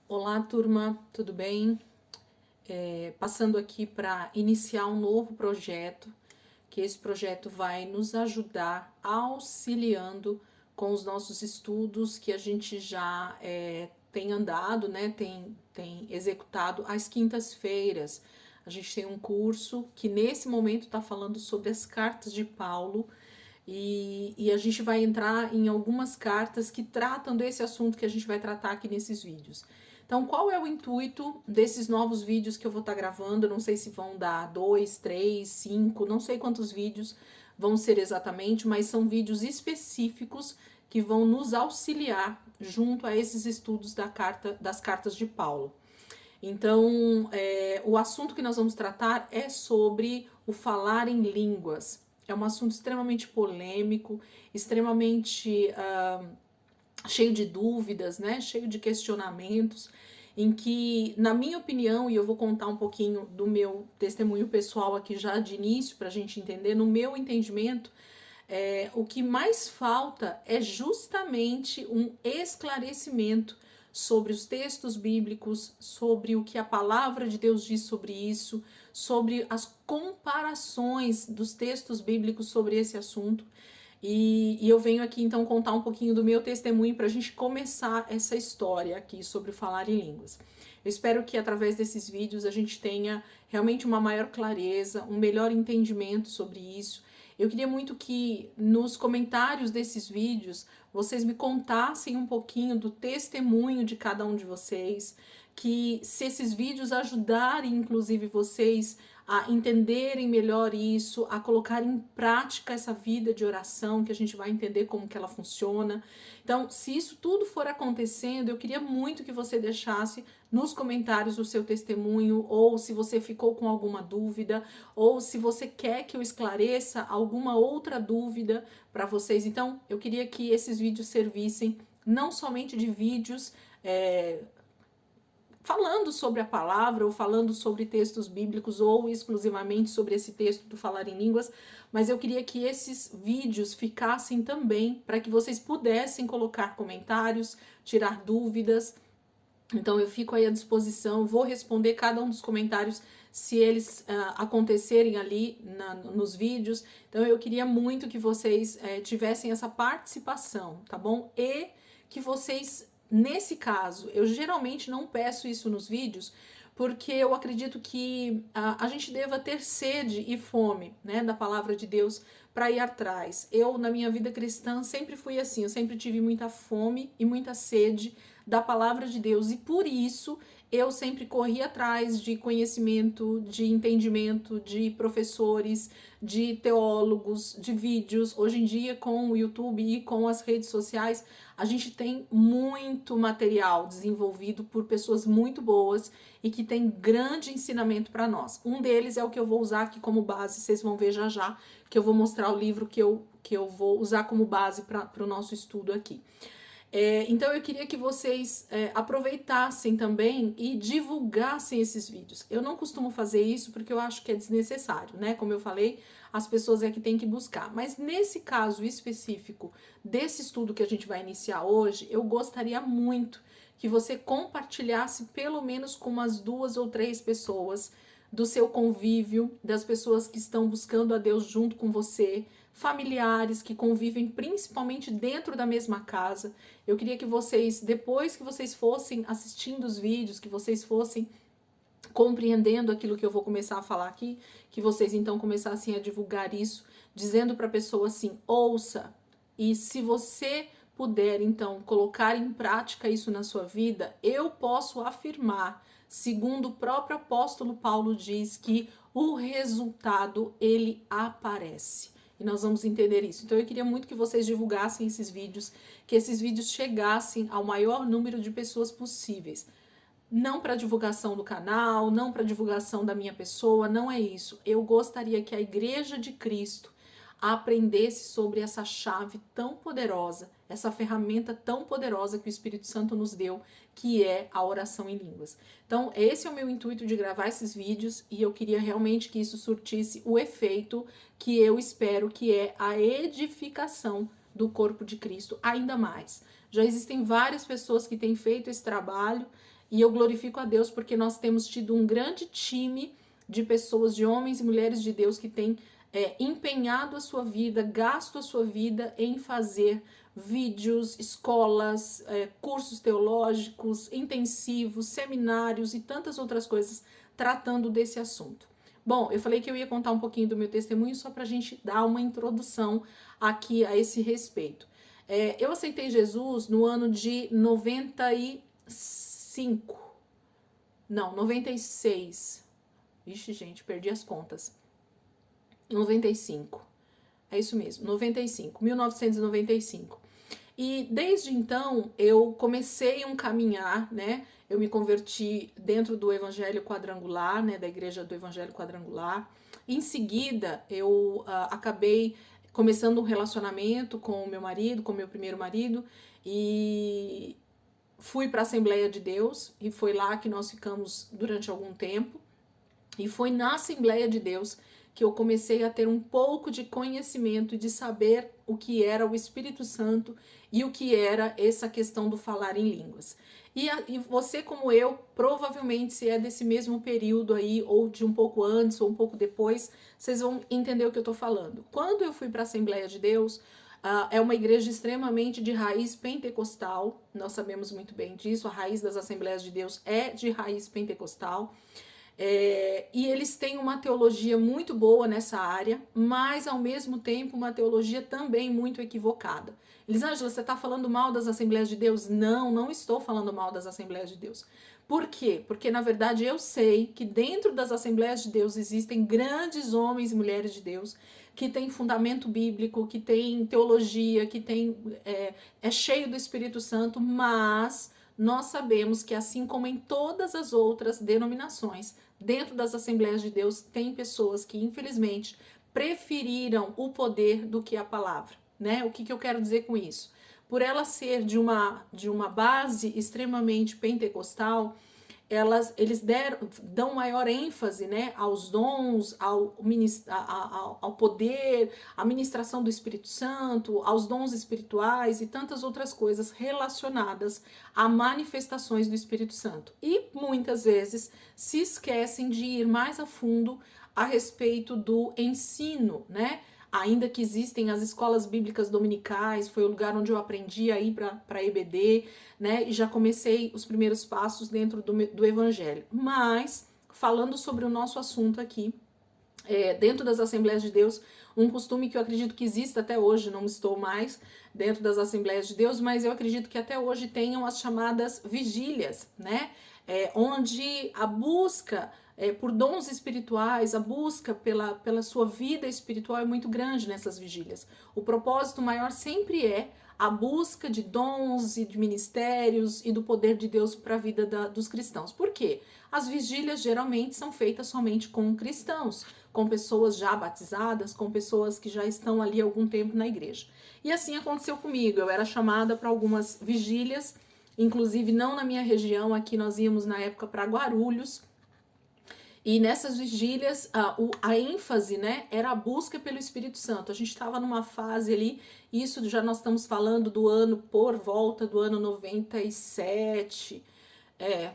Olá, turma, tudo bem? Passando aqui para iniciar um novo projeto, que esse projeto vai nos ajudar auxiliando com os nossos estudos que a gente já tem andado, né? Tem executado às quintas-feiras. A gente tem um curso que nesse momento está falando sobre as cartas de Paulo. E a gente vai entrar em algumas cartas que tratam desse assunto que a gente vai tratar aqui nesses vídeos. Então, qual é o intuito desses novos vídeos que eu vou estar gravando? Não sei se vão dar 2, 3, 5, não sei quantos vídeos vão ser exatamente, mas são vídeos específicos que vão nos auxiliar junto a esses estudos das cartas de Paulo. Então, o assunto que nós vamos tratar é sobre o falar em línguas. É um assunto extremamente polêmico, extremamente cheio de dúvidas, né? Cheio de questionamentos, em que, na minha opinião, e eu vou contar um pouquinho do meu testemunho pessoal aqui já de início, para a gente entender, no meu entendimento, o que mais falta é justamente um esclarecimento sobre os textos bíblicos, sobre o que a palavra de Deus diz sobre isso, sobre as comparações dos textos bíblicos sobre esse assunto. E eu venho aqui então contar um pouquinho do meu testemunho para a gente começar essa história aqui sobre falar em línguas. Eu espero que através desses vídeos a gente tenha realmente uma maior clareza, um melhor entendimento sobre isso. Eu queria muito que nos comentários desses vídeos vocês me contassem um pouquinho do testemunho de cada um de vocês, que se esses vídeos ajudarem inclusive vocês a entenderem melhor isso, a colocar em prática essa vida de oração, que a gente vai entender como que ela funciona. Então, se isso tudo for acontecendo, eu queria muito que você deixasse nos comentários o seu testemunho, ou se você ficou com alguma dúvida, ou se você quer que eu esclareça alguma outra dúvida para vocês. Então, eu queria que esses vídeos servissem não somente de vídeos falando sobre a palavra ou falando sobre textos bíblicos ou exclusivamente sobre esse texto do falar em línguas, mas eu queria que esses vídeos ficassem também para que vocês pudessem colocar comentários, tirar dúvidas. Então eu fico aí à disposição, vou responder cada um dos comentários se eles acontecerem ali nos vídeos. Então eu queria muito que vocês tivessem essa participação, tá bom? E que vocês, nesse caso, eu geralmente não peço isso nos vídeos, porque eu acredito que a gente deva ter sede e fome, né, da palavra de Deus para ir atrás. Eu, na minha vida cristã, sempre fui assim, eu sempre tive muita fome e muita sede da palavra de Deus, e por isso eu sempre corri atrás de conhecimento, de entendimento, de professores, de teólogos, de vídeos. Hoje em dia, com o YouTube e com as redes sociais, a gente tem muito material desenvolvido por pessoas muito boas e que tem grande ensinamento para nós. Um deles é o que eu vou usar aqui como base, vocês vão ver já já, que eu vou mostrar o livro que eu vou usar como base para o nosso estudo aqui. Então eu queria que vocês aproveitassem também e divulgassem esses vídeos. Eu não costumo fazer isso porque eu acho que é desnecessário, né? Como eu falei, as pessoas é que têm que buscar. Mas nesse caso específico desse estudo que a gente vai iniciar hoje, eu gostaria muito que você compartilhasse pelo menos com umas 2 ou 3 pessoas do seu convívio, das pessoas que estão buscando a Deus junto com você, familiares que convivem principalmente dentro da mesma casa. Eu queria que vocês, depois que vocês fossem assistindo os vídeos, que vocês fossem compreendendo aquilo que eu vou começar a falar aqui, que vocês então começassem a divulgar isso, dizendo para a pessoa assim: ouça, e se você puder então colocar em prática isso na sua vida, eu posso afirmar, segundo o próprio apóstolo Paulo diz, que o resultado ele aparece. E nós vamos entender isso. Então eu queria muito que vocês divulgassem esses vídeos, que esses vídeos chegassem ao maior número de pessoas possíveis. Não para divulgação do canal, não para divulgação da minha pessoa, não é isso. Eu gostaria que a Igreja de Cristo aprendesse sobre essa chave tão poderosa, essa ferramenta tão poderosa que o Espírito Santo nos deu, que é a oração em línguas. Então, esse é o meu intuito de gravar esses vídeos e eu queria realmente que isso surtisse o efeito que eu espero, que é a edificação do corpo de Cristo ainda mais. Já existem várias pessoas que têm feito esse trabalho e eu glorifico a Deus porque nós temos tido um grande time de pessoas, de homens e mulheres de Deus que têm empenhado a sua vida, gasto a sua vida em fazer vídeos, escolas, cursos teológicos, intensivos, seminários e tantas outras coisas tratando desse assunto. Bom, eu falei que eu ia contar um pouquinho do meu testemunho só para a gente dar uma introdução aqui a esse respeito. Eu aceitei Jesus no ano de 95. Não, 96. Ixi, gente, perdi as contas. 95. É isso mesmo, 95, 1995. E desde então eu comecei um caminhar, né? Eu me converti dentro do Evangelho Quadrangular, né? Da Igreja do Evangelho Quadrangular. Em seguida, eu acabei começando um relacionamento com o meu marido, com o meu primeiro marido, e fui para a Assembleia de Deus, e foi lá que nós ficamos durante algum tempo. E foi na Assembleia de Deus que eu comecei a ter um pouco de conhecimento e de saber o que era o Espírito Santo e o que era essa questão do falar em línguas. E você, como eu, provavelmente, se é desse mesmo período aí, ou de um pouco antes, ou um pouco depois, vocês vão entender o que eu tô falando. Quando eu fui para a Assembleia de Deus, é uma igreja extremamente de raiz pentecostal, nós sabemos muito bem disso, a raiz das Assembleias de Deus é de raiz pentecostal. E eles têm uma teologia muito boa nessa área, mas ao mesmo tempo uma teologia também muito equivocada. Elisângela, você está falando mal das Assembleias de Deus? Não, não estou falando mal das Assembleias de Deus. Por quê? Porque na verdade eu sei que dentro das Assembleias de Deus existem grandes homens e mulheres de Deus que têm fundamento bíblico, que têm teologia, que é cheio do Espírito Santo, mas nós sabemos que assim como em todas as outras denominações, dentro das Assembleias de Deus tem pessoas que infelizmente preferiram o poder do que a palavra, né? O que eu quero dizer com isso? Por ela ser de uma base extremamente pentecostal, eles dão maior ênfase, né, aos dons, ao poder, à ministração do Espírito Santo, aos dons espirituais e tantas outras coisas relacionadas a manifestações do Espírito Santo. E muitas vezes se esquecem de ir mais a fundo a respeito do ensino, né? Ainda que existem as escolas bíblicas dominicais, foi o lugar onde eu aprendi a ir para EBD, né? E já comecei os primeiros passos dentro do Evangelho. Mas, falando sobre o nosso assunto aqui, dentro das Assembleias de Deus, um costume que eu acredito que existe até hoje, não estou mais dentro das Assembleias de Deus, mas eu acredito que até hoje tenham as chamadas vigílias, né? Onde a busca por dons espirituais, a busca pela sua vida espiritual é muito grande nessas vigílias. O propósito maior sempre é a busca de dons e de ministérios e do poder de Deus para a vida dos cristãos. Por quê? As vigílias geralmente são feitas somente com cristãos, com pessoas já batizadas, com pessoas que já estão ali há algum tempo na igreja. E assim aconteceu comigo, eu era chamada para algumas vigílias, inclusive não na minha região, aqui nós íamos na época para Guarulhos. E nessas vigílias, a ênfase, né, era a busca pelo Espírito Santo. A gente estava numa fase ali, isso já nós estamos falando do ano por volta do ano 97,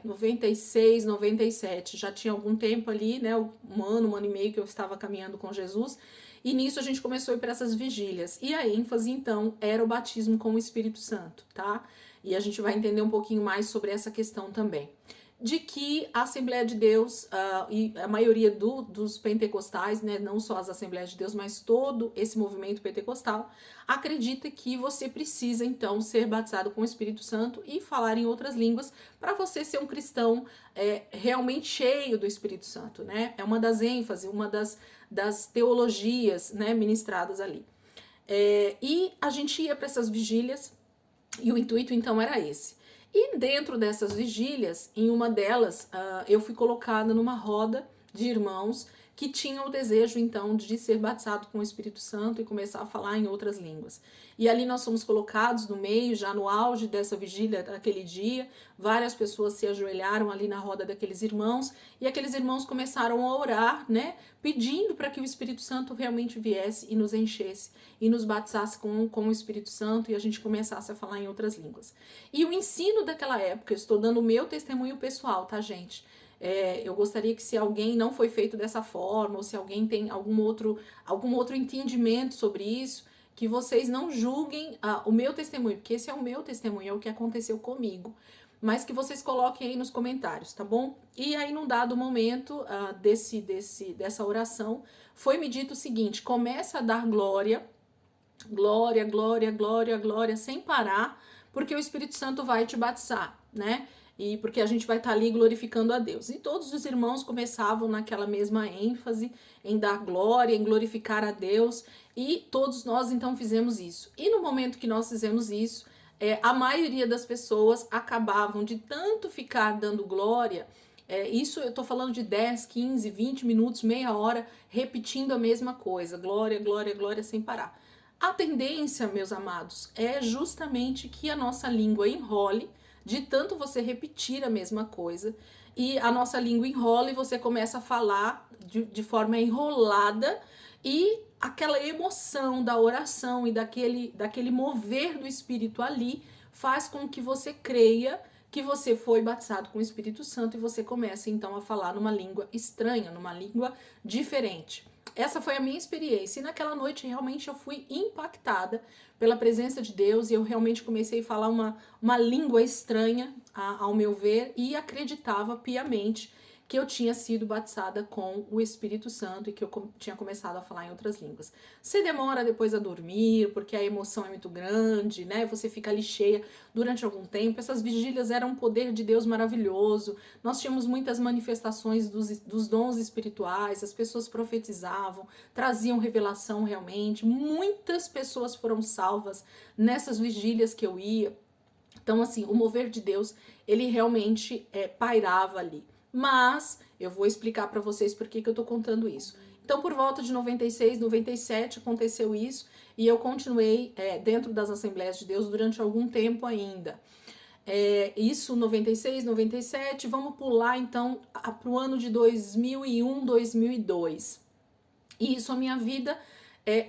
96, 97. Já tinha algum tempo ali, né, um ano e meio que eu estava caminhando com Jesus. E nisso a gente começou a ir para essas vigílias. E a ênfase, então, era o batismo com o Espírito Santo, tá? E a gente vai entender um pouquinho mais sobre essa questão também. De que a Assembleia de Deus e a maioria dos pentecostais, né, não só as Assembleias de Deus, mas todo esse movimento pentecostal, acredita que você precisa, então, ser batizado com o Espírito Santo e falar em outras línguas para você ser um cristão realmente cheio do Espírito Santo, né? É uma das ênfases, uma das teologias, né, ministradas ali. E a gente ia para essas vigílias e o intuito, então, era esse. E dentro dessas vigílias, em uma delas, eu fui colocada numa roda de irmãos que tinham o desejo, então, de ser batizado com o Espírito Santo e começar a falar em outras línguas. E ali nós fomos colocados no meio, já no auge dessa vigília daquele dia, várias pessoas se ajoelharam ali na roda daqueles irmãos, e aqueles irmãos começaram a orar, né, pedindo para que o Espírito Santo realmente viesse e nos enchesse, e nos batizasse com o Espírito Santo, e a gente começasse a falar em outras línguas. E o ensino daquela época, eu estou dando o meu testemunho pessoal, tá, gente? Eu gostaria que, se alguém não foi feito dessa forma, ou se alguém tem algum outro entendimento sobre isso, que vocês não julguem o meu testemunho, porque esse é o meu testemunho, é o que aconteceu comigo. Mas que vocês coloquem aí nos comentários, tá bom? E aí, num dado momento dessa oração, foi me dito o seguinte: começa a dar glória, glória, glória, glória, glória, sem parar, porque o Espírito Santo vai te batizar, né? E porque a gente vai estar ali glorificando a Deus. E todos os irmãos começavam naquela mesma ênfase, em dar glória, em glorificar a Deus, e todos nós então fizemos isso. E no momento que nós fizemos isso, a maioria das pessoas acabavam de tanto ficar dando glória, isso eu tô falando de 10, 15, 20 minutos, meia hora, repetindo a mesma coisa, glória, glória, glória, sem parar. A tendência, meus amados, é justamente que a nossa língua enrole, de tanto você repetir a mesma coisa, e a nossa língua enrola e você começa a falar de forma enrolada, e aquela emoção da oração e daquele mover do Espírito ali faz com que você creia que você foi batizado com o Espírito Santo, e você começa então a falar numa língua estranha, numa língua diferente. Essa foi a minha experiência, e naquela noite realmente eu fui impactada pela presença de Deus, e eu realmente comecei a falar uma língua estranha, ao meu ver, e acreditava piamente que eu tinha sido batizada com o Espírito Santo e que eu tinha começado a falar em outras línguas. Você demora depois a dormir, porque a emoção é muito grande, né? Você fica ali cheia durante algum tempo. Essas vigílias eram um poder de Deus maravilhoso. Nós tínhamos muitas manifestações dos dons espirituais, as pessoas profetizavam, traziam revelação realmente. Muitas pessoas foram salvas nessas vigílias que eu ia. Então, assim, o mover de Deus, ele realmente pairava ali. Mas eu vou explicar para vocês por que eu tô contando isso. Então, por volta de 96, 97, aconteceu isso, e eu continuei dentro das Assembleias de Deus durante algum tempo ainda. Isso 96, 97, vamos pular então para o ano de 2001, 2002. E isso, a minha vida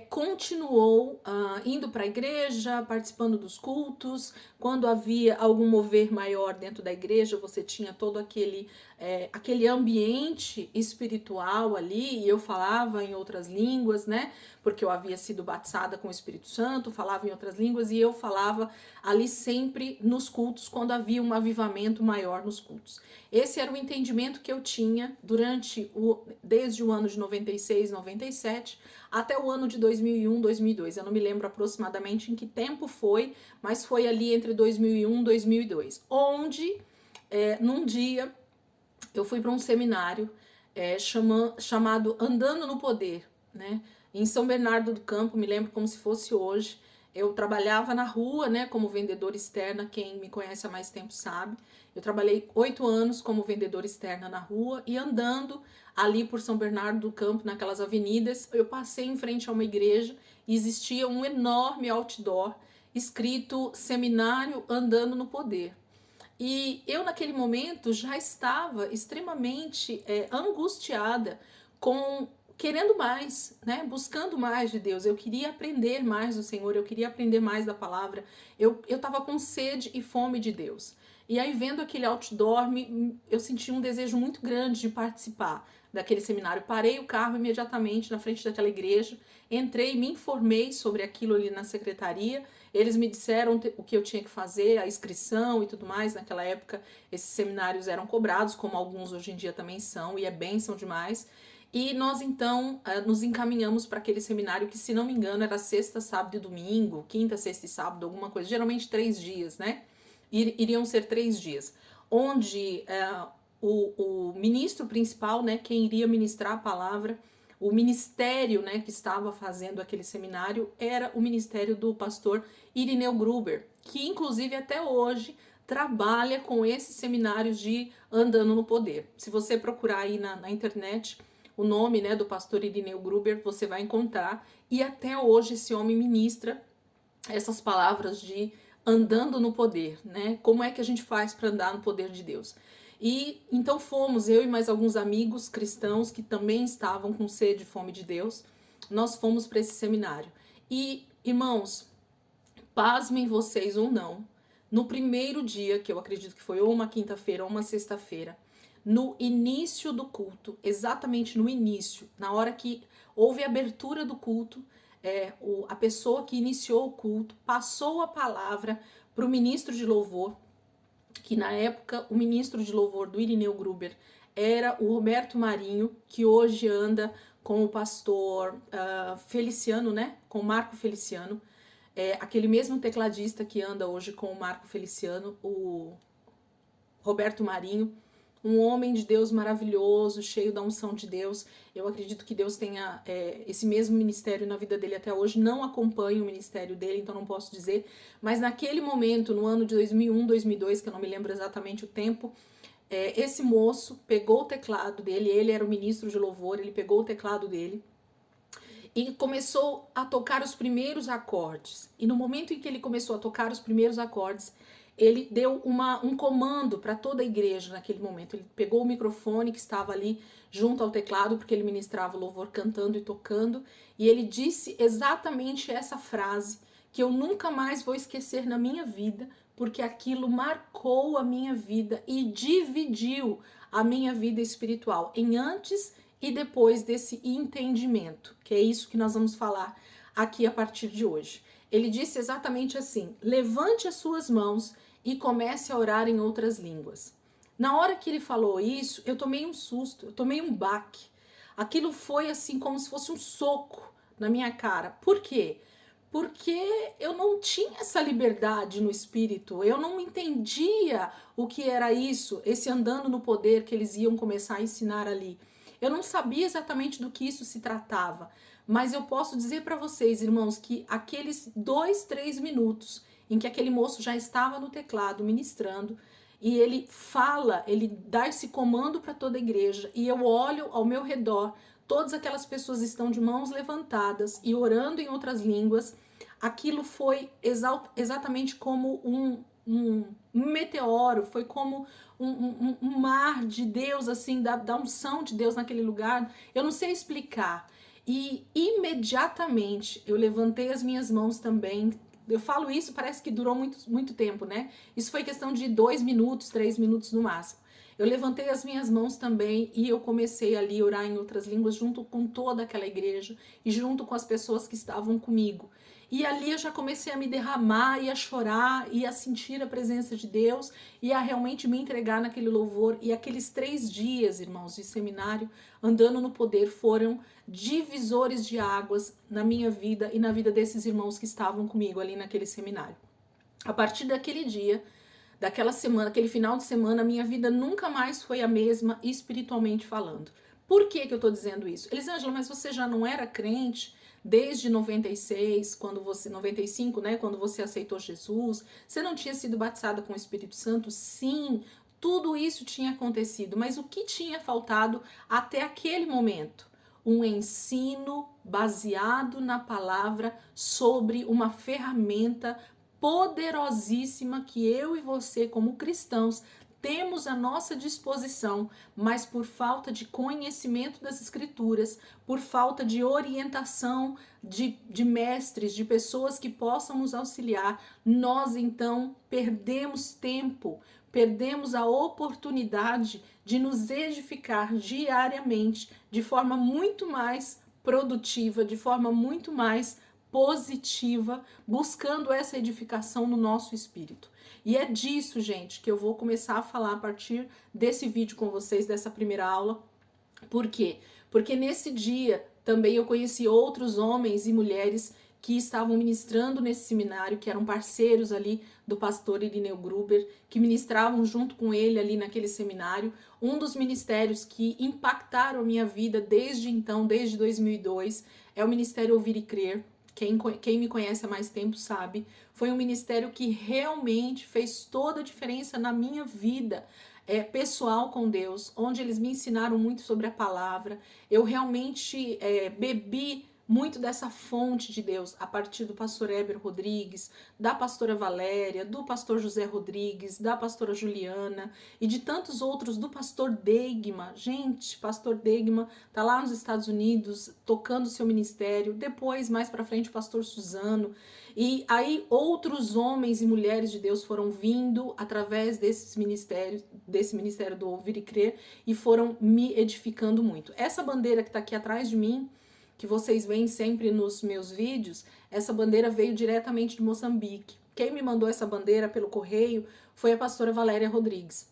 continuou indo para a igreja, participando dos cultos. Quando havia algum mover maior dentro da igreja, você tinha todo aquele ambiente espiritual ali, e eu falava em outras línguas, né? Porque eu havia sido batizada com o Espírito Santo, falava em outras línguas, e eu falava ali sempre nos cultos, quando havia um avivamento maior nos cultos. Esse era o entendimento que eu tinha desde o ano de 96, 97, até o ano de 2001, 2002. Eu não me lembro aproximadamente em que tempo foi, mas foi ali entre 2001 e 2002, onde, num dia, eu fui para um seminário chamado Andando no Poder, né? Em São Bernardo do Campo, me lembro como se fosse hoje. Eu trabalhava na rua, né, como vendedora externa. Quem me conhece há mais tempo sabe. Eu trabalhei 8 anos como vendedora externa na rua, e andando ali por São Bernardo do Campo, naquelas avenidas, eu passei em frente a uma igreja e existia um enorme outdoor escrito Seminário Andando no Poder. E eu, naquele momento, já estava extremamente angustiada, querendo mais, né? Buscando mais de Deus. Eu queria aprender mais do Senhor, eu queria aprender mais da palavra. Eu estava com sede e fome de Deus. E aí, vendo aquele outdoor, eu senti um desejo muito grande de participar daquele seminário. Parei o carro imediatamente na frente daquela igreja, entrei, me informei sobre aquilo ali na secretaria. Eles me disseram o que eu tinha que fazer, a inscrição e tudo mais. Naquela época, esses seminários eram cobrados, como alguns hoje em dia também são, e é bênção demais. E nós, então, nos encaminhamos para aquele seminário que, se não me engano, era sexta, sábado e domingo, quinta, sexta e sábado, alguma coisa, geralmente 3 dias, né? Iriam ser 3 dias, onde o ministro principal, né, quem iria ministrar a palavra, o ministério, né, que estava fazendo aquele seminário, era o ministério do pastor Irineu Gruber, que inclusive até hoje trabalha com esses seminários de Andando no Poder. Se você procurar aí na internet, o nome, né, do pastor Irineu Gruber, você vai encontrar. E até hoje esse homem ministra essas palavras de andando no poder, né? Como é que a gente faz para andar no poder de Deus? E então fomos, eu e mais alguns amigos cristãos que também estavam com sede e fome de Deus, nós fomos para esse seminário. E, irmãos, pasmem vocês ou não, no primeiro dia, que eu acredito que foi ou uma quinta-feira ou uma sexta-feira, no início do culto, exatamente no início, na hora que houve a abertura do culto, a pessoa que iniciou o culto passou a palavra para o ministro de louvor, que na época o ministro de louvor do Irineu Gruber era o Roberto Marinho, que hoje anda com o pastor Feliciano, né? Com o Marco Feliciano, aquele mesmo tecladista que anda hoje com o Marco Feliciano, o Roberto Marinho, um homem de Deus maravilhoso, cheio da unção de Deus. Eu acredito que Deus tenha esse mesmo ministério na vida dele até hoje. Não acompanho o ministério dele, então não posso dizer. Mas naquele momento, no ano de 2001, 2002, que eu não me lembro exatamente o tempo, esse moço pegou o teclado dele, ele era o ministro de louvor, ele pegou o teclado dele e começou a tocar os primeiros acordes. E no momento em que ele começou a tocar os primeiros acordes, ele deu um comando para toda a igreja naquele momento. Ele pegou o microfone que estava ali junto ao teclado, porque ele ministrava o louvor cantando e tocando, e ele disse exatamente essa frase, que eu nunca mais vou esquecer na minha vida, porque aquilo marcou a minha vida e dividiu a minha vida espiritual em antes e depois desse entendimento, que é isso que nós vamos falar aqui a partir de hoje. Ele disse exatamente assim: levante as suas mãos e comece a orar em outras línguas. Na hora que ele falou isso, eu tomei um susto, eu tomei um baque. Aquilo foi assim como se fosse um soco na minha cara. Por quê? Porque eu não tinha essa liberdade no espírito, eu não entendia o que era isso, esse andando no poder que eles iam começar a ensinar ali. Eu não sabia exatamente do que isso se tratava, mas eu posso dizer para vocês, irmãos, que aqueles 2, 3 minutos em que aquele moço já estava no teclado ministrando, e ele fala, ele dá esse comando para toda a igreja, e eu olho ao meu redor, todas aquelas pessoas estão de mãos levantadas e orando em outras línguas. Aquilo foi exatamente como um meteoro, foi como um mar de Deus, assim, da unção de Deus naquele lugar. Eu não sei explicar. E imediatamente eu levantei as minhas mãos também. Eu falo isso, parece que durou muito tempo, né? Isso foi questão de 2 minutos, 3 minutos no máximo. Eu levantei as minhas mãos também e eu comecei ali a orar em outras línguas junto com toda aquela igreja e junto com as pessoas que estavam comigo. E ali eu já comecei a me derramar e a chorar e a sentir a presença de Deus e a realmente me entregar naquele louvor. E aqueles 3 dias, irmãos, de seminário, andando no poder, foram divisores de águas na minha vida e na vida desses irmãos que estavam comigo ali naquele seminário. A partir daquele dia, daquela semana, aquele final de semana, minha vida nunca mais foi a mesma espiritualmente falando. Por que eu tô dizendo isso? Elisângela, mas você já não era crente desde 96, 95, né, quando você aceitou Jesus? Você não tinha sido batizada com o Espírito Santo? Sim, tudo isso tinha acontecido, mas o que tinha faltado até aquele momento? Um ensino baseado na palavra sobre uma ferramenta poderosíssima que eu e você, como cristãos, temos à nossa disposição, mas por falta de conhecimento das Escrituras, por falta de orientação de mestres, de pessoas que possam nos auxiliar, nós então perdemos tempo, perdemos a oportunidade de nos edificar diariamente de forma muito mais produtiva, de forma muito mais positiva, buscando essa edificação no nosso espírito. E é disso, gente, que eu vou começar a falar a partir desse vídeo com vocês, dessa primeira aula. Por quê? Porque nesse dia também eu conheci outros homens e mulheres que estavam ministrando nesse seminário, que eram parceiros ali do pastor Irineu Gruber, que ministravam junto com ele ali naquele seminário. Um dos ministérios que impactaram a minha vida desde então, desde 2002, é o Ministério Ouvir e Crer, Quem me conhece há mais tempo sabe, foi um ministério que realmente fez toda a diferença na minha vida pessoal com Deus, onde eles me ensinaram muito sobre a palavra. Eu realmente bebi muito dessa fonte de Deus a partir do pastor Heber Rodrigues, da pastora Valéria, do pastor José Rodrigues, da pastora Juliana e de tantos outros, do pastor Degma. Gente, pastor Degma tá lá nos Estados Unidos tocando seu ministério. Depois, mais para frente, o pastor Suzano. E aí outros homens e mulheres de Deus foram vindo através desses ministérios, desse ministério do Ouvir e Crer, e foram me edificando muito. Essa bandeira que está aqui atrás de mim, que vocês veem sempre nos meus vídeos, essa bandeira veio diretamente de Moçambique. Quem me mandou essa bandeira pelo correio foi a pastora Valéria Rodrigues,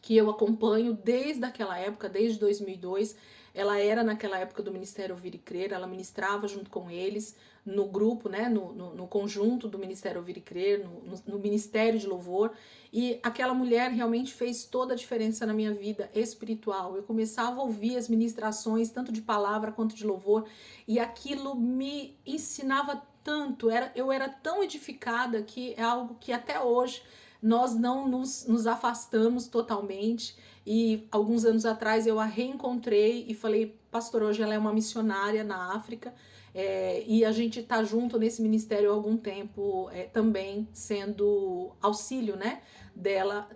que eu acompanho desde aquela época, desde 2002. Ela era naquela época do Ministério Ouvir e Crer, ela ministrava junto com eles no grupo, né, no conjunto do Ministério Ouvir e Crer, no Ministério de Louvor, e aquela mulher realmente fez toda a diferença na minha vida espiritual. Eu começava a ouvir as ministrações, tanto de palavra quanto de louvor, e aquilo me ensinava tanto, eu era tão edificada que é algo que até hoje nós não nos afastamos totalmente. E alguns anos atrás eu a reencontrei e falei, pastor, hoje ela é uma missionária na África, e a gente tá junto nesse ministério há algum tempo, também sendo auxílio, né, dela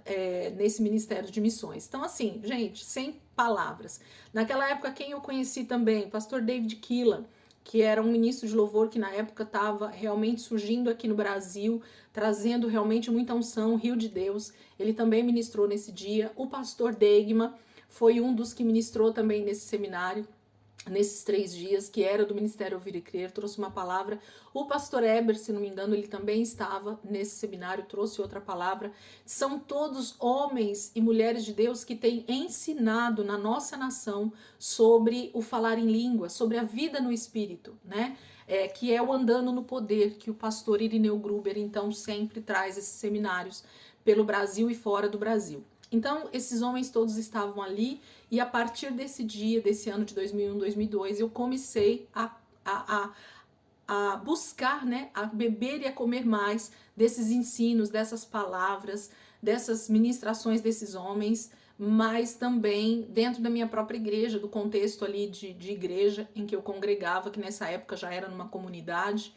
nesse ministério de missões. Então assim, gente, sem palavras. Naquela época quem eu conheci também, pastor David Keelan, que era um ministro de louvor que na época estava realmente surgindo aqui no Brasil, trazendo realmente muita unção, rio de Deus. Ele também ministrou nesse dia. O pastor Degma foi um dos que ministrou também nesse seminário, nesses 3 dias, que era do Ministério Ouvir e Crer, trouxe uma palavra. O pastor Heber, se não me engano, ele também estava nesse seminário, trouxe outra palavra. São todos homens e mulheres de Deus que têm ensinado na nossa nação sobre o falar em língua, sobre a vida no Espírito, né? Que é o Andando no Poder, que o pastor Irineu Gruber, então, sempre traz esses seminários pelo Brasil e fora do Brasil. Então, esses homens todos estavam ali, e a partir desse dia, desse ano de 2001, 2002, eu comecei a buscar, né, a beber e a comer mais desses ensinos, dessas palavras, dessas ministrações desses homens, mas também dentro da minha própria igreja, do contexto ali de igreja em que eu congregava, que nessa época já era numa comunidade.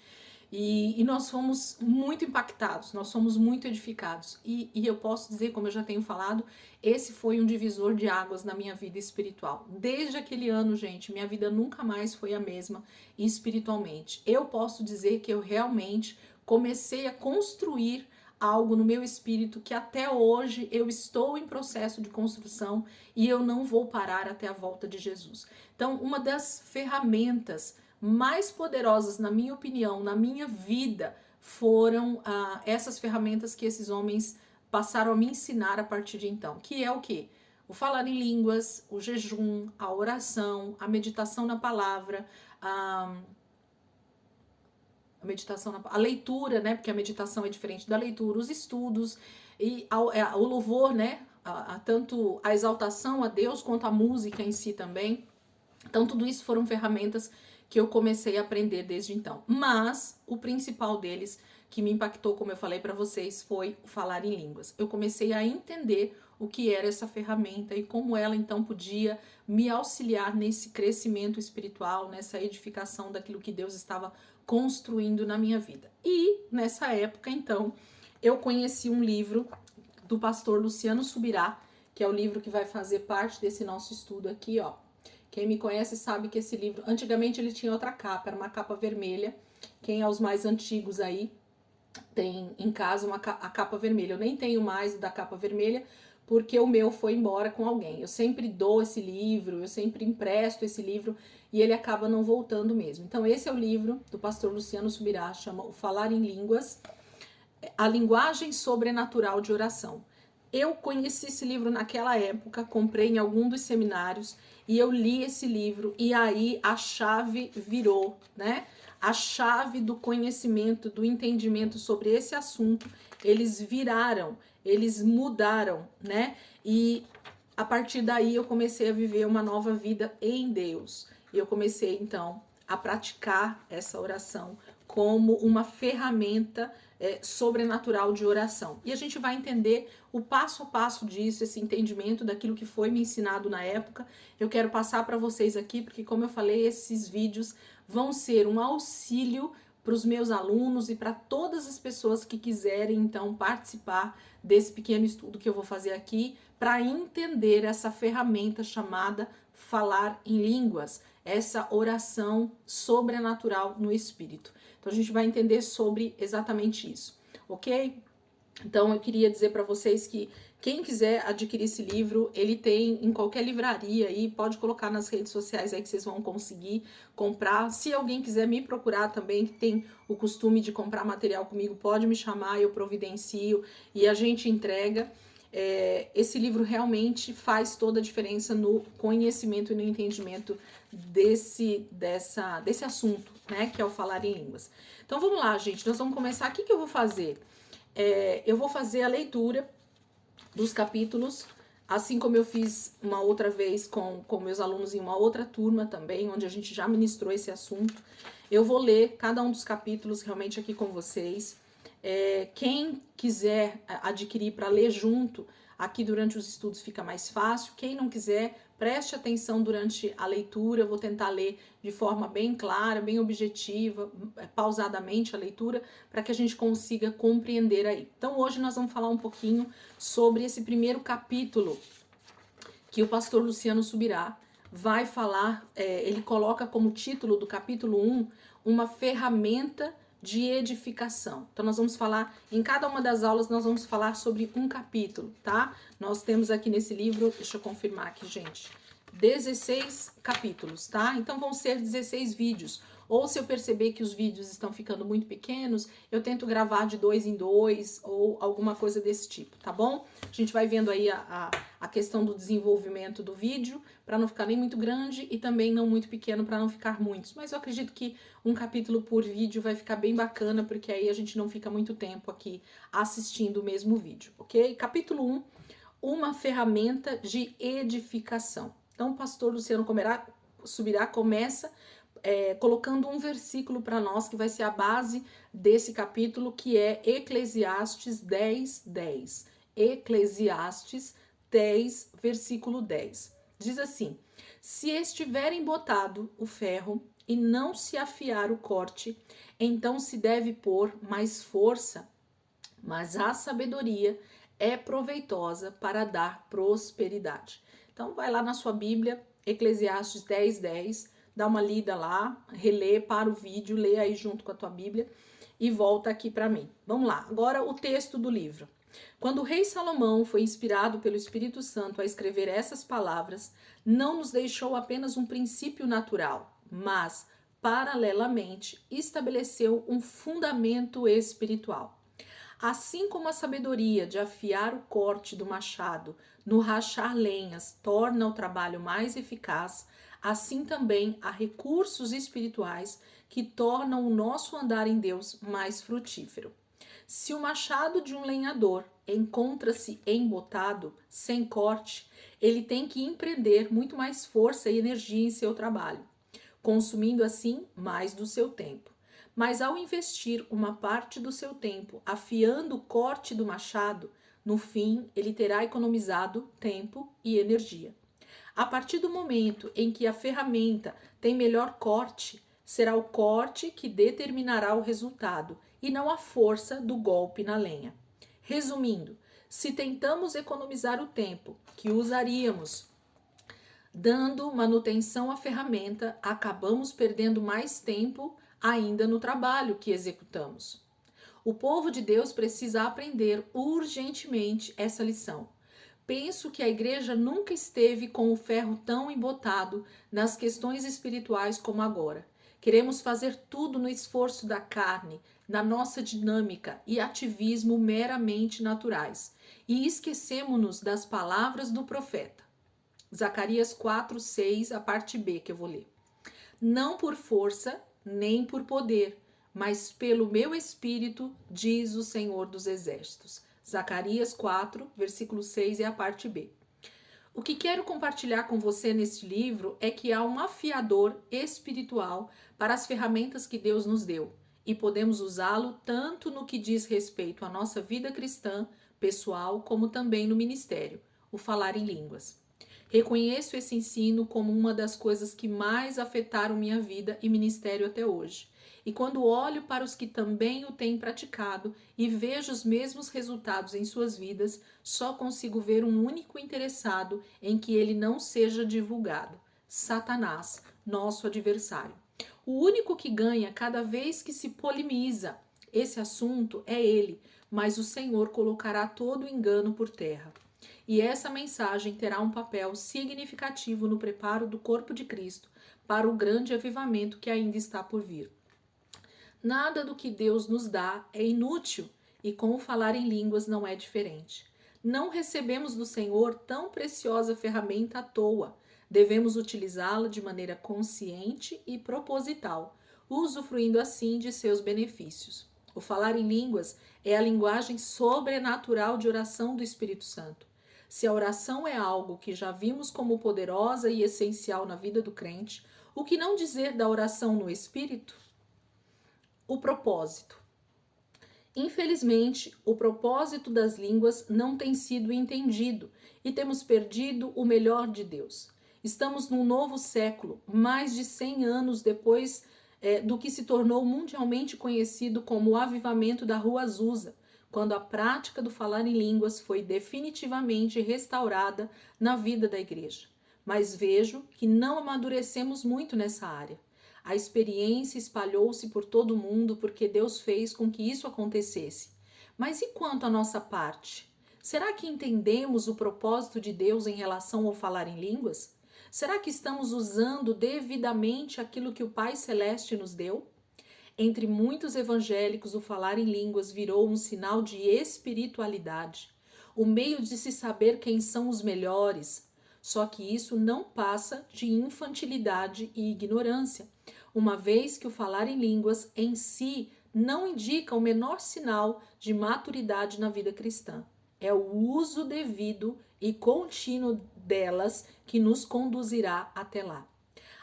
E nós fomos muito impactados, nós fomos muito edificados. E eu posso dizer, como eu já tenho falado, esse foi um divisor de águas na minha vida espiritual. Desde aquele ano, gente, minha vida nunca mais foi a mesma espiritualmente. Eu posso dizer que eu realmente comecei a construir algo no meu espírito que até hoje eu estou em processo de construção e eu não vou parar até a volta de Jesus. Então, uma das ferramentas mais poderosas, na minha opinião, na minha vida, foram essas ferramentas que esses homens passaram a me ensinar a partir de então, que é o quê? O falar em línguas, o jejum, a oração, a meditação na palavra, a meditação, a leitura, né? Porque a meditação é diferente da leitura, os estudos e o louvor, né? Tanto a exaltação a Deus quanto a música em si também. Então, tudo isso foram ferramentas que eu comecei a aprender desde então. Mas o principal deles, que me impactou, como eu falei para vocês, foi o falar em línguas. Eu comecei a entender o que era essa ferramenta e como ela então podia me auxiliar nesse crescimento espiritual, nessa edificação daquilo que Deus estava construindo na minha vida. E nessa época, então, eu conheci um livro do pastor Luciano Subirá, que é o livro que vai fazer parte desse nosso estudo aqui, ó. Quem me conhece sabe que esse livro, antigamente ele tinha outra capa, era uma capa vermelha. Quem é os mais antigos aí tem em casa a capa vermelha. Eu nem tenho mais o da capa vermelha, porque o meu foi embora com alguém. Eu sempre dou esse livro, eu sempre empresto esse livro e ele acaba não voltando mesmo. Então esse é o livro do pastor Luciano Subirá, chama O Falar em Línguas, a linguagem sobrenatural de oração. Eu conheci esse livro naquela época, comprei em algum dos seminários e eu li esse livro e aí a chave virou, né? A chave do conhecimento, do entendimento sobre esse assunto, eles viraram, eles mudaram, né? E a partir daí eu comecei a viver uma nova vida em Deus. E eu comecei então a praticar essa oração como uma ferramenta sobrenatural de oração. E a gente vai entender o passo a passo disso, esse entendimento daquilo que foi me ensinado na época. Eu quero passar para vocês aqui, porque como eu falei, esses vídeos vão ser um auxílio para os meus alunos e para todas as pessoas que quiserem então participar desse pequeno estudo que eu vou fazer aqui para entender essa ferramenta chamada falar em línguas, essa oração sobrenatural no espírito. Então a gente vai entender sobre exatamente isso, ok? Então eu queria dizer para vocês que quem quiser adquirir esse livro, ele tem em qualquer livraria aí, pode colocar nas redes sociais aí que vocês vão conseguir comprar. Se alguém quiser me procurar também, que tem o costume de comprar material comigo, pode me chamar, eu providencio e a gente entrega. Esse livro realmente faz toda a diferença no conhecimento e no entendimento desse assunto, né, que é o falar em línguas. Então vamos lá, gente, nós vamos começar. O que eu vou fazer? Eu vou fazer a leitura dos capítulos, assim como eu fiz uma outra vez com meus alunos em uma outra turma também, onde a gente já ministrou esse assunto. Eu vou ler cada um dos capítulos realmente aqui com vocês. Quem quiser adquirir para ler junto, aqui durante os estudos fica mais fácil. Quem não quiser, preste atenção durante a leitura. Eu vou tentar ler de forma bem clara, bem objetiva, pausadamente a leitura, para que a gente consiga compreender aí. Então hoje nós vamos falar um pouquinho sobre esse primeiro capítulo que o pastor Luciano Subirá vai falar. Ele coloca como título do capítulo 1 uma ferramenta de edificação. Então nós vamos falar, em cada uma das aulas nós vamos falar sobre um capítulo, tá? Nós temos aqui nesse livro, deixa eu confirmar aqui, gente, 16 capítulos, tá? Então vão ser 16 vídeos. Ou se eu perceber que os vídeos estão ficando muito pequenos, eu tento gravar de 2 em 2 ou alguma coisa desse tipo, tá bom? A gente vai vendo aí a questão do desenvolvimento do vídeo, para não ficar nem muito grande e também não muito pequeno, para não ficar muitos. Mas eu acredito que um capítulo por vídeo vai ficar bem bacana, porque aí a gente não fica muito tempo aqui assistindo o mesmo vídeo, ok? Capítulo 1, uma ferramenta de edificação. Então o pastor Luciano Subirá começa colocando um versículo para nós que vai ser a base desse capítulo, que é Eclesiastes 10, 10. Eclesiastes 10, versículo 10. Diz assim: se estiver embotado o ferro e não se afiar o corte, então se deve pôr mais força, mas a sabedoria é proveitosa para dar prosperidade. Então vai lá na sua Bíblia, Eclesiastes 10, 10, dá uma lida lá, relê, para o vídeo, lê aí junto com a tua Bíblia e volta aqui para mim. Vamos lá, agora o texto do livro. Quando o rei Salomão foi inspirado pelo Espírito Santo a escrever essas palavras, não nos deixou apenas um princípio natural, mas, paralelamente, estabeleceu um fundamento espiritual. Assim como a sabedoria de afiar o corte do machado no rachar lenhas torna o trabalho mais eficaz, assim também há recursos espirituais que tornam o nosso andar em Deus mais frutífero. Se o machado de um lenhador encontra-se embotado, sem corte, ele tem que empreender muito mais força e energia em seu trabalho, consumindo assim mais do seu tempo. Mas ao investir uma parte do seu tempo afiando o corte do machado, no fim ele terá economizado tempo e energia. A partir do momento em que a ferramenta tem melhor corte, será o corte que determinará o resultado e não a força do golpe na lenha. Resumindo, se tentamos economizar o tempo que usaríamos dando manutenção à ferramenta, acabamos perdendo mais tempo ainda no trabalho que executamos. O povo de Deus precisa aprender urgentemente essa lição. Penso que a igreja nunca esteve com o ferro tão embotado nas questões espirituais como agora. Queremos fazer tudo no esforço da carne, na nossa dinâmica e ativismo meramente naturais. E esquecemos-nos das palavras do profeta. Zacarias 4, 6, a parte B que eu vou ler. Não por força, nem por poder, mas pelo meu espírito, diz o Senhor dos Exércitos. Zacarias 4, versículo 6 é a parte B. O que quero compartilhar com você neste livro é que há um afiador espiritual para as ferramentas que Deus nos deu. e podemos usá-lo tanto no que diz respeito à nossa vida cristã, pessoal, como também no ministério, o falar em línguas. Reconheço esse ensino como uma das coisas que mais afetaram minha vida e ministério até hoje. E quando olho para os que também o têm praticado e vejo os mesmos resultados em suas vidas, só consigo ver um único interessado em que ele não seja divulgado: Satanás, nosso adversário. O único que ganha cada vez que se polemiza esse assunto é ele, mas o Senhor colocará todo o engano por terra. E essa mensagem terá um papel significativo no preparo do corpo de Cristo para o grande avivamento que ainda está por vir. Nada do que Deus nos dá é inútil, e com o falar em línguas não é diferente. Não recebemos do Senhor tão preciosa ferramenta à toa. Devemos utilizá-la de maneira consciente e proposital, usufruindo assim de seus benefícios. O falar em línguas é a linguagem sobrenatural de oração do Espírito Santo. Se a oração é algo que já vimos como poderosa e essencial na vida do crente, o que não dizer da oração no Espírito? O propósito. Infelizmente, o propósito das línguas não tem sido entendido e temos perdido o melhor de Deus. Estamos num novo século, mais de 100 anos depois do que se tornou mundialmente conhecido como o avivamento da Rua Azusa, quando a prática do falar em línguas foi definitivamente restaurada na vida da igreja. Mas vejo que não amadurecemos muito nessa área. A experiência espalhou-se por todo o mundo porque Deus fez com que isso acontecesse. Mas e quanto à nossa parte? Será que entendemos o propósito de Deus em relação ao falar em línguas? Será que estamos usando devidamente aquilo que o Pai Celeste nos deu? Entre muitos evangélicos, o falar em línguas virou um sinal de espiritualidade, o meio de se saber quem são os melhores. Só que isso não passa de infantilidade e ignorância, uma vez que o falar em línguas em si não indica o menor sinal de maturidade na vida cristã. É o uso devido e contínuo delas que nos conduzirá até lá.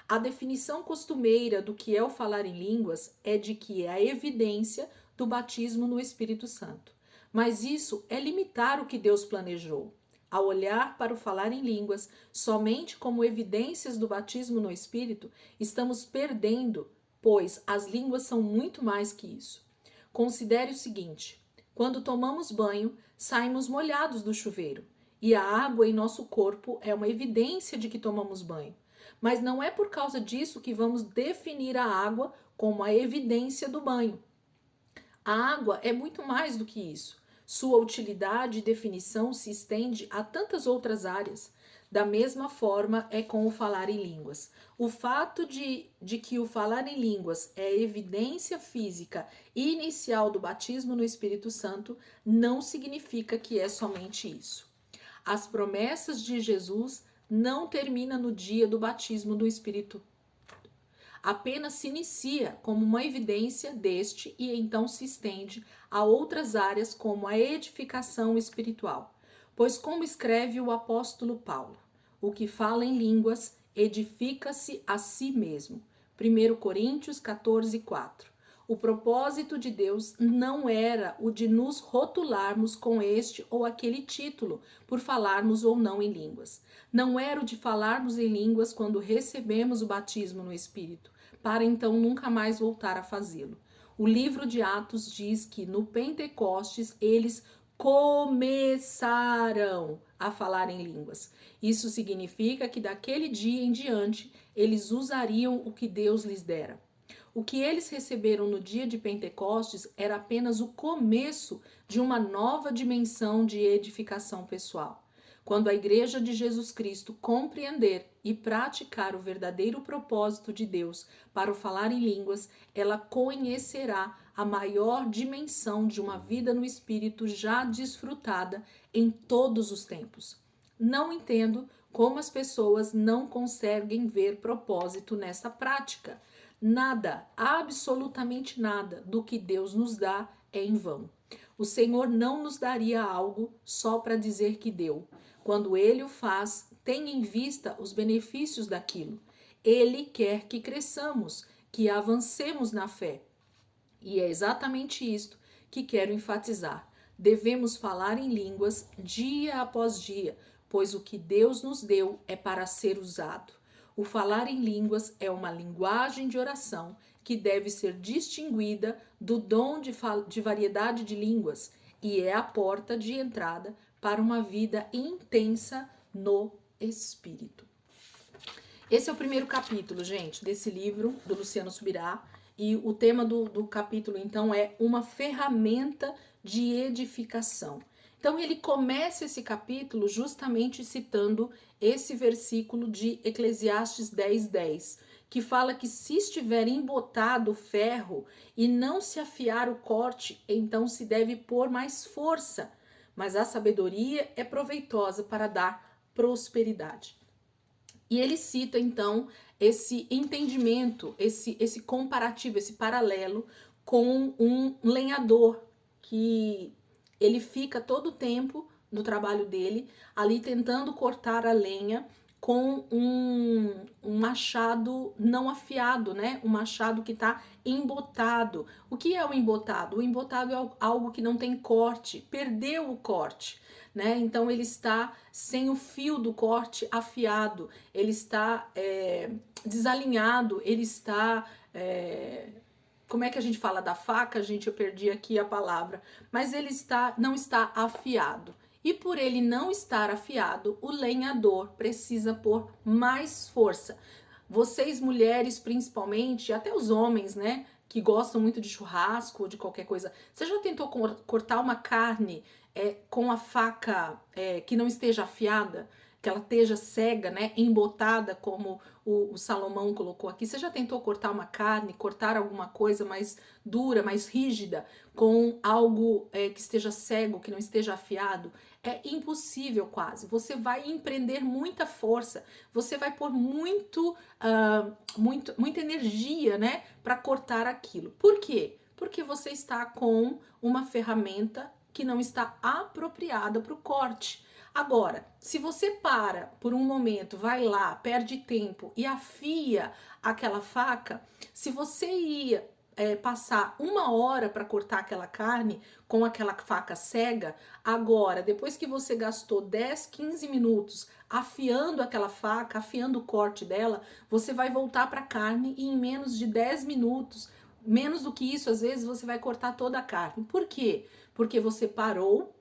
A definição costumeira do que é o falar em línguas é de que é a evidência do batismo no Espírito Santo. Mas isso é limitar o que Deus planejou. Ao olhar para o falar em línguas somente como evidências do batismo no Espírito, estamos perdendo, pois as línguas são muito mais que isso. Considere o seguinte: quando tomamos banho, saímos molhados do chuveiro, e a água em nosso corpo é uma evidência de que tomamos banho. Mas não é por causa disso que vamos definir a água como a evidência do banho. A água é muito mais do que isso. Sua utilidade e definição se estende a tantas outras áreas. Da mesma forma é com o falar em línguas. O fato de que o falar em línguas é a evidência física inicial do batismo no Espírito Santo não significa que é somente isso. As promessas de Jesus não terminam no dia do batismo do Espírito. Apenas se inicia como uma evidência deste e então se estende a outras áreas como a edificação espiritual. Pois como escreve o apóstolo Paulo, o que fala em línguas edifica-se a si mesmo. 1 Coríntios 14, 4. O propósito de Deus não era o de nos rotularmos com este ou aquele título por falarmos ou não em línguas. Não era o de falarmos em línguas quando recebemos o batismo no Espírito, para então nunca mais voltar a fazê-lo. O livro de Atos diz que no Pentecostes eles começaram a falar em línguas. Isso significa que daquele dia em diante eles usariam o que Deus lhes dera. O que eles receberam no dia de Pentecostes era apenas o começo de uma nova dimensão de edificação pessoal. Quando a Igreja de Jesus Cristo compreender e praticar o verdadeiro propósito de Deus para o falar em línguas, ela conhecerá a maior dimensão de uma vida no Espírito já desfrutada em todos os tempos. Não entendo como as pessoas não conseguem ver propósito nessa prática. Nada, absolutamente nada do que Deus nos dá é em vão. O Senhor não nos daria algo só para dizer que deu. Quando Ele o faz, tem em vista os benefícios daquilo. Ele quer que cresçamos, que avancemos na fé. E é exatamente isto que quero enfatizar. Devemos falar em línguas dia após dia, pois o que Deus nos deu é para ser usado. O falar em línguas é uma linguagem de oração que deve ser distinguida do dom de variedade de línguas e é a porta de entrada para uma vida intensa no Espírito. Esse é o primeiro capítulo, gente, desse livro do Luciano Subirá. E o tema do capítulo, então, é uma ferramenta de edificação. Então, ele começa esse capítulo justamente citando esse versículo de Eclesiastes 10:10, que fala que se estiver embotado o ferro e não se afiar o corte, então se deve pôr mais força, mas a sabedoria é proveitosa para dar prosperidade. E ele cita, então, esse entendimento, esse comparativo, esse paralelo com um lenhador que ele fica todo o tempo no trabalho dele ali tentando cortar a lenha com um machado não afiado, né? Um machado que está embotado. O que é o embotado? O embotado é algo que não tem corte, perdeu o corte, né? Então ele está sem o fio do corte afiado, ele está desalinhado, ele está... como é que a gente fala da faca, gente? Eu perdi aqui a palavra. Mas ele não está afiado. E por ele não estar afiado, o lenhador precisa pôr mais força. Vocês mulheres, principalmente, até os homens, né? Que gostam muito de churrasco ou de qualquer coisa. Você já tentou cortar uma carne com a faca que não esteja afiada? Que ela esteja cega, né, embotada, como o Salomão colocou aqui. Você já tentou cortar uma carne, cortar alguma coisa mais dura, mais rígida, com algo que esteja cego, que não esteja afiado? É impossível quase. Você vai empreender muita força, você vai pôr muita energia, né, para cortar aquilo. Por quê? Porque você está com uma ferramenta que não está apropriada para o corte. Agora, se você para por um momento, vai lá, perde tempo e afia aquela faca, se você ia passar 1 hora para cortar aquela carne com aquela faca cega, agora, depois que você gastou 10, 15 minutos afiando aquela faca, afiando o corte dela, você vai voltar para a carne e em menos de 10 minutos, menos do que isso, às vezes você vai cortar toda a carne. Por quê? Porque você parou,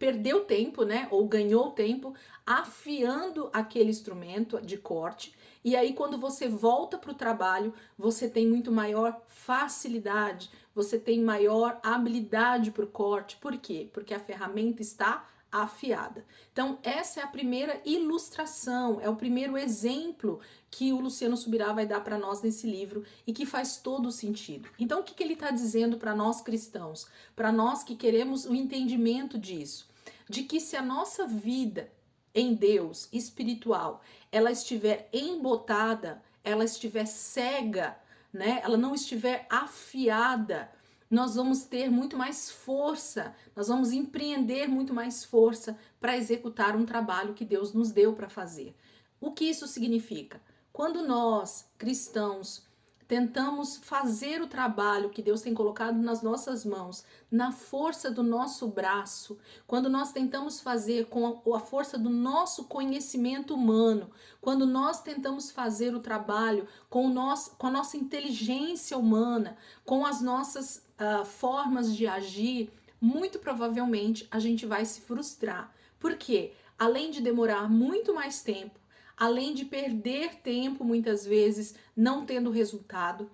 perdeu tempo, né, ou ganhou tempo afiando aquele instrumento de corte, e aí quando você volta para o trabalho, você tem muito maior facilidade, você tem maior habilidade para o corte. Por quê? Porque a ferramenta está afiada. Então essa é a primeira ilustração, é o primeiro exemplo que o Luciano Subirá vai dar para nós nesse livro e que faz todo sentido. Então o que ele está dizendo para nós cristãos, para nós que queremos o entendimento disso, de que se a nossa vida em Deus espiritual, ela estiver embotada, ela estiver cega, né? Ela não estiver afiada, nós vamos ter muito mais força, nós vamos empreender muito mais força para executar um trabalho que Deus nos deu para fazer. O que isso significa? Quando nós, cristãos, tentamos fazer o trabalho que Deus tem colocado nas nossas mãos, na força do nosso braço, quando nós tentamos fazer com a força do nosso conhecimento humano, quando nós tentamos fazer o trabalho com a nossa inteligência humana, com as nossas formas de agir, muito provavelmente a gente vai se frustrar. Por quê? Além de demorar muito mais tempo, além de perder tempo muitas vezes não tendo resultado,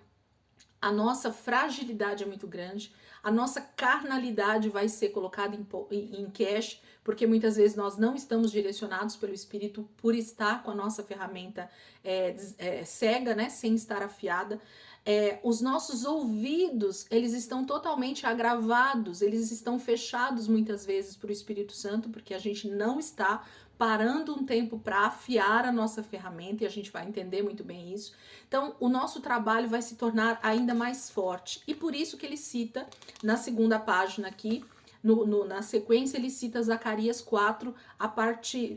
a nossa fragilidade é muito grande, a nossa carnalidade vai ser colocada em cash, porque muitas vezes nós não estamos direcionados pelo Espírito por estar com a nossa ferramenta cega, né, sem estar afiada. Os nossos ouvidos, eles estão totalmente agravados, eles estão fechados muitas vezes para o Espírito Santo, porque a gente não está parando um tempo para afiar a nossa ferramenta, e a gente vai entender muito bem isso. Então, o nosso trabalho vai se tornar ainda mais forte. E por isso que ele cita, na segunda página aqui, na sequência, ele cita Zacarias 4,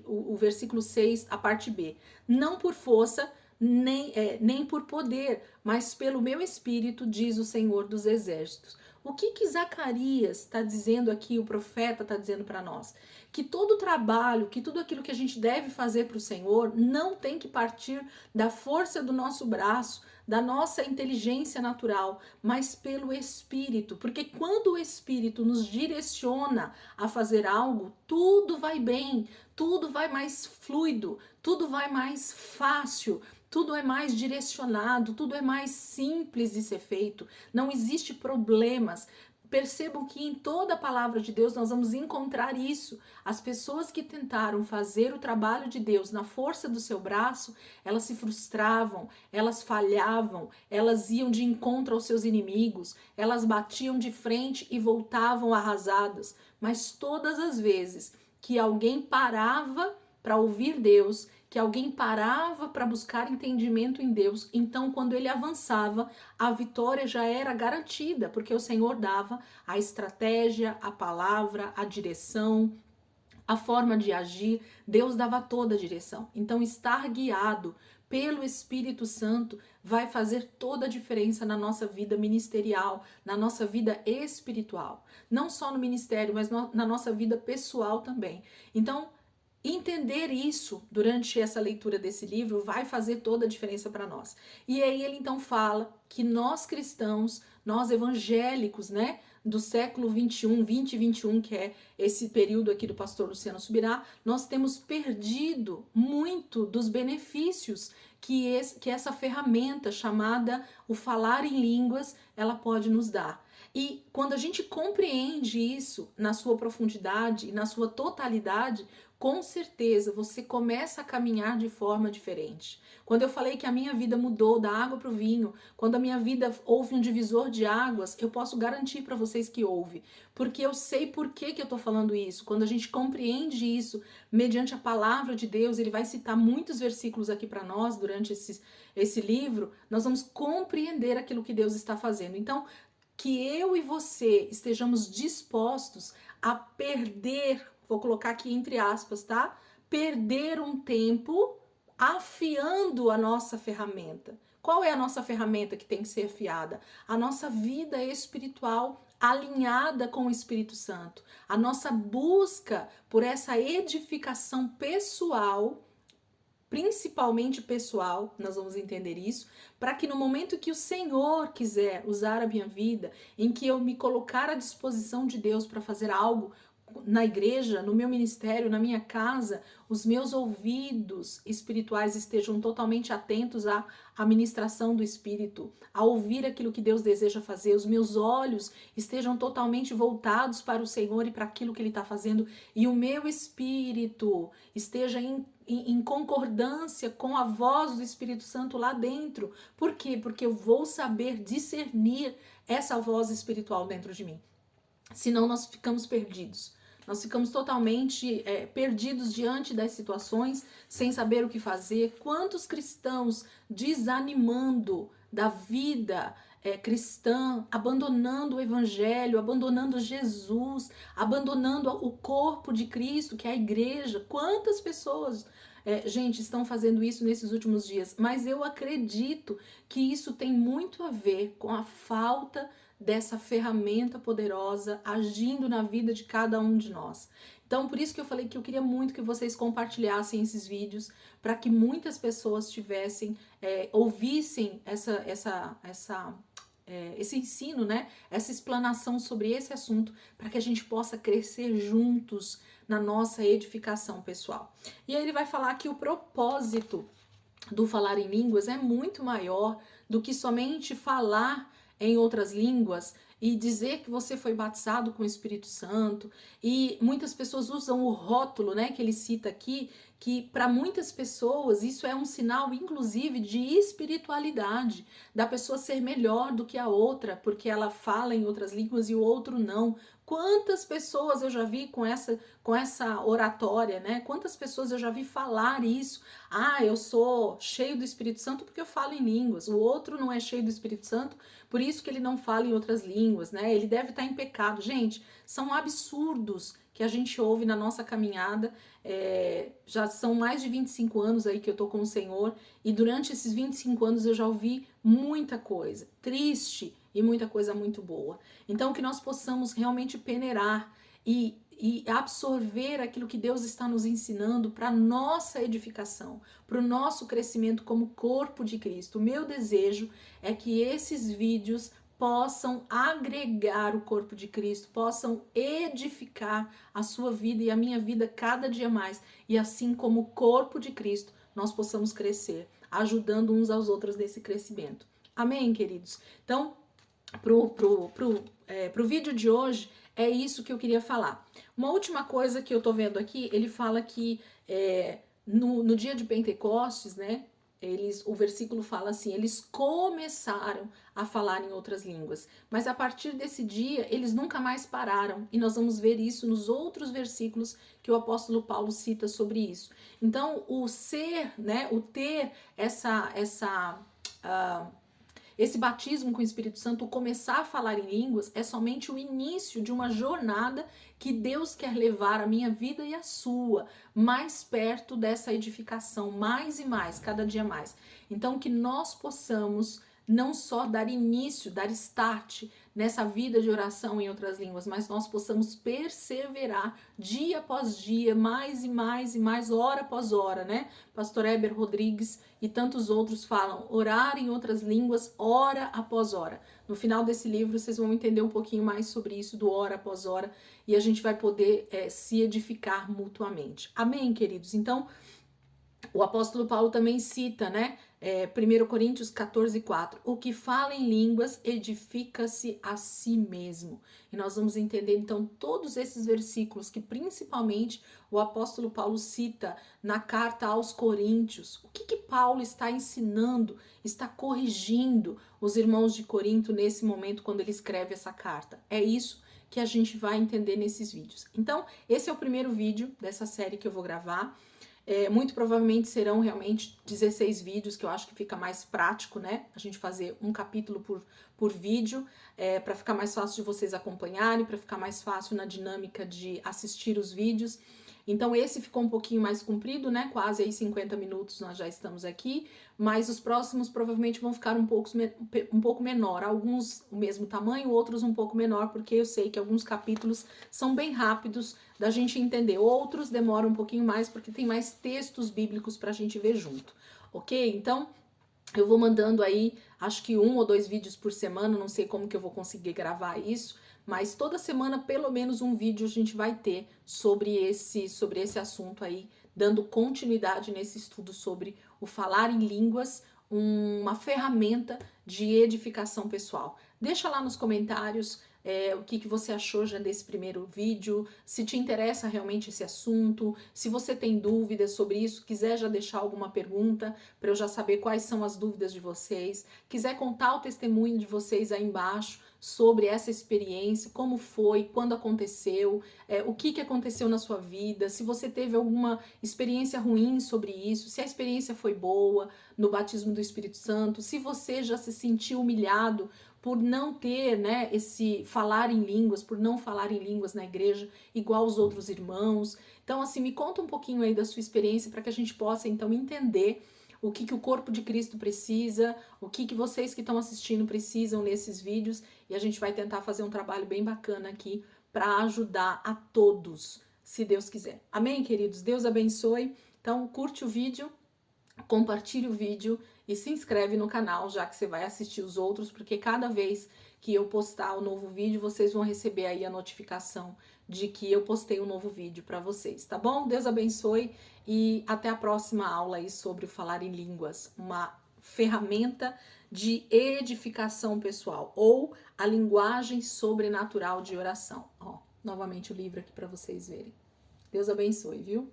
o versículo 6, a parte B. Não por força, nem por poder, mas pelo meu espírito, diz o Senhor dos Exércitos. O que Zacarias está dizendo aqui, o profeta está dizendo para nós? Que todo o trabalho, que tudo aquilo que a gente deve fazer para o Senhor não tem que partir da força do nosso braço, da nossa inteligência natural, mas pelo Espírito. Porque quando o Espírito nos direciona a fazer algo, tudo vai bem, tudo vai mais fluido, tudo vai mais fácil. Tudo é mais direcionado, tudo é mais simples de ser feito. Não existe problemas. Percebam que em toda a palavra de Deus nós vamos encontrar isso. As pessoas que tentaram fazer o trabalho de Deus na força do seu braço, elas se frustravam, elas falhavam, elas iam de encontro aos seus inimigos, elas batiam de frente e voltavam arrasadas. Mas todas as vezes que alguém parava para ouvir Deus, que alguém parava para buscar entendimento em Deus, então quando ele avançava, a vitória já era garantida, porque o Senhor dava a estratégia, a palavra, a direção, a forma de agir, Deus dava toda a direção. Então estar guiado pelo Espírito Santo vai fazer toda a diferença na nossa vida ministerial, na nossa vida espiritual. Não só no ministério, mas na nossa vida pessoal também. Então, entender isso durante essa leitura desse livro vai fazer toda a diferença para nós. E aí ele então fala que nós cristãos, nós evangélicos, né, do século 21, 20 e 21, que é esse período aqui do pastor Luciano Subirá, nós temos perdido muito dos benefícios que essa ferramenta chamada o falar em línguas, ela pode nos dar. E quando a gente compreende isso na sua profundidade e na sua totalidade, com certeza você começa a caminhar de forma diferente. Quando eu falei que a minha vida mudou da água para o vinho, quando a minha vida houve um divisor de águas, eu posso garantir para vocês que houve, porque eu sei por que eu estou falando isso. Quando a gente compreende isso mediante a palavra de Deus, ele vai citar muitos versículos aqui para nós durante esse livro, nós vamos compreender aquilo que Deus está fazendo. Então, que eu e você estejamos dispostos a perder, vou colocar aqui entre aspas, tá? Perder um tempo afiando a nossa ferramenta. Qual é a nossa ferramenta que tem que ser afiada? A nossa vida espiritual alinhada com o Espírito Santo. A nossa busca por essa edificação pessoal, principalmente pessoal, nós vamos entender isso, para que no momento que o Senhor quiser usar a minha vida, em que eu me colocar à disposição de Deus para fazer algo na igreja, no meu ministério, na minha casa, os meus ouvidos espirituais estejam totalmente atentos à ministração do Espírito, a ouvir aquilo que Deus deseja fazer, os meus olhos estejam totalmente voltados para o Senhor e para aquilo que Ele está fazendo, e o meu espírito esteja em concordância com a voz do Espírito Santo lá dentro. Por quê? Porque eu vou saber discernir essa voz espiritual dentro de mim. Senão nós ficamos perdidos. Nós ficamos totalmente perdidos diante das situações, sem saber o que fazer. Quantos cristãos desanimando da vida cristã, abandonando o evangelho, abandonando Jesus, abandonando o corpo de Cristo, que é a igreja. Quantas pessoas, gente, estão fazendo isso nesses últimos dias? Mas eu acredito que isso tem muito a ver com a falta dessa ferramenta poderosa agindo na vida de cada um de nós. Então, por isso que eu falei que eu queria muito que vocês compartilhassem esses vídeos, para que muitas pessoas ouvissem esse ensino, né? Essa explanação sobre esse assunto, para que a gente possa crescer juntos na nossa edificação pessoal. E aí ele vai falar que o propósito do falar em línguas é muito maior do que somente falar em outras línguas e dizer que você foi batizado com o Espírito Santo. E muitas pessoas usam o rótulo, né, que ele cita aqui, que para muitas pessoas isso é um sinal, inclusive, de espiritualidade, da pessoa ser melhor do que a outra, porque ela fala em outras línguas e o outro não. Quantas pessoas eu já vi com essa oratória, né? Quantas pessoas eu já vi falar isso? Ah, eu sou cheio do Espírito Santo porque eu falo em línguas. O outro não é cheio do Espírito Santo, por isso que ele não fala em outras línguas, né? Ele deve estar em pecado. Gente, são absurdos que a gente ouve na nossa caminhada. Já são mais de 25 anos aí que eu tô com o Senhor, e durante esses 25 anos eu já ouvi muita coisa triste e muita coisa muito boa. Então que nós possamos realmente peneirar e absorver aquilo que Deus está nos ensinando para nossa edificação, para o nosso crescimento como corpo de Cristo. O meu desejo é que esses vídeos possam agregar o corpo de Cristo, possam edificar a sua vida e a minha vida cada dia mais. E assim como corpo de Cristo, nós possamos crescer, ajudando uns aos outros nesse crescimento. Amém, queridos? Então, pro vídeo de hoje, é isso que eu queria falar. Uma última coisa que eu tô vendo aqui, ele fala que no dia de Pentecostes, né, o versículo fala assim, eles começaram a falar em outras línguas, mas a partir desse dia eles nunca mais pararam, e nós vamos ver isso nos outros versículos que o apóstolo Paulo cita sobre isso. Então o ser, né, o ter esse batismo com o Espírito Santo, o começar a falar em línguas, é somente o início de uma jornada que Deus quer levar a minha vida e a sua mais perto dessa edificação, mais e mais, cada dia mais. Então que nós possamos não só dar início, dar start nessa vida de oração em outras línguas, mas nós possamos perseverar dia após dia, mais e mais e mais, hora após hora, né? Pastor Heber Rodrigues e tantos outros falam orar em outras línguas, hora após hora. No final desse livro vocês vão entender um pouquinho mais sobre isso, do hora após hora, e a gente vai poder se edificar mutuamente. Amém, queridos? Então, o apóstolo Paulo também cita, né? 1 Coríntios 14:4, o que fala em línguas edifica-se a si mesmo. E nós vamos entender então todos esses versículos que principalmente o apóstolo Paulo cita na carta aos Coríntios. O que Paulo está ensinando, está corrigindo os irmãos de Corinto nesse momento quando ele escreve essa carta. É isso que a gente vai entender nesses vídeos. Então, esse é o primeiro vídeo dessa série que eu vou gravar. Muito provavelmente serão realmente 16 vídeos, que eu acho que fica mais prático, né? A gente fazer um capítulo por vídeo, para ficar mais fácil de vocês acompanharem, para ficar mais fácil na dinâmica de assistir os vídeos. Então esse ficou um pouquinho mais comprido, né? Quase aí 50 minutos nós já estamos aqui, mas os próximos provavelmente vão ficar um pouco menor, alguns o mesmo tamanho, outros um pouco menor, porque eu sei que alguns capítulos são bem rápidos da gente entender, outros demoram um pouquinho mais porque tem mais textos bíblicos pra gente ver junto, ok? Então eu vou mandando aí, acho que 1 ou 2 vídeos por semana, não sei como que eu vou conseguir gravar isso, mas toda semana pelo menos um vídeo a gente vai ter sobre esse assunto aí, dando continuidade nesse estudo sobre o falar em línguas, uma ferramenta de edificação pessoal. Deixa lá nos comentários o que você achou já desse primeiro vídeo, se te interessa realmente esse assunto, se você tem dúvidas sobre isso, quiser já deixar alguma pergunta para eu já saber quais são as dúvidas de vocês, quiser contar o testemunho de vocês aí embaixo sobre essa experiência, como foi, quando aconteceu, o que aconteceu na sua vida, se você teve alguma experiência ruim sobre isso, se a experiência foi boa no batismo do Espírito Santo, se você já se sentiu humilhado por não ter, né, esse falar em línguas, por não falar em línguas na igreja igual os outros irmãos. Então, assim, me conta um pouquinho aí da sua experiência para que a gente possa, então, entender o que o corpo de Cristo precisa, o que vocês que estão assistindo precisam nesses vídeos, e a gente vai tentar fazer um trabalho bem bacana aqui para ajudar a todos, se Deus quiser. Amém, queridos? Deus abençoe. Então, curte o vídeo, compartilhe o vídeo e se inscreve no canal, já que você vai assistir os outros, porque cada vez que eu postar o novo vídeo, vocês vão receber aí a notificação de que eu postei um novo vídeo para vocês, tá bom? Deus abençoe e até a próxima aula aí sobre o falar em línguas, uma ferramenta de edificação pessoal ou a linguagem sobrenatural de oração. Ó, novamente o livro aqui para vocês verem. Deus abençoe, viu?